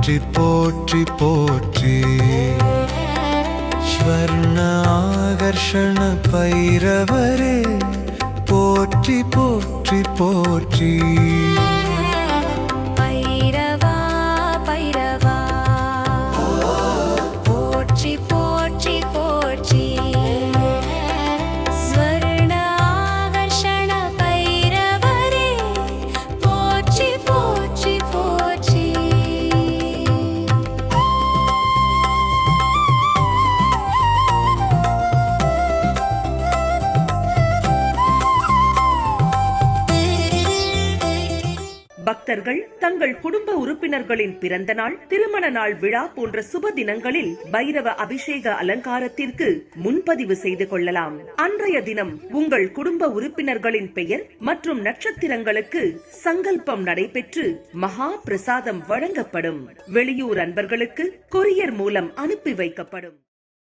போற்றி போற்றி போற்றி. ஸ்வர்ண ஆகர்ஷண பைரவரே போற்றி போற்றி போற்றி. பைரவா பைரவா போற்றி போற்றி போற்றி. ஸ்வர்ண ஆகர்ஷண பைரவரே போற்றி போற்றி போற்றி. பக்தர்கள் தங்கள் குடும்ப உறுப்பினர்களின் பிறந்த நாள், திருமண நாள் விழா போன்ற சுப தினங்களில் பைரவ அபிஷேக அலங்காரத்திற்கு முன்பதிவு செய்து கொள்ளலாம். அன்றைய தினம் உங்கள் குடும்ப உறுப்பினர்களின் பெயர் மற்றும் நட்சத்திரங்களுக்கு சங்கல்பம் நடைபெற்று மகா பிரசாதம் வழங்கப்படும். வெளியூர் அன்பர்களுக்கு கொரியர் மூலம் அனுப்பி வைக்கப்படும்.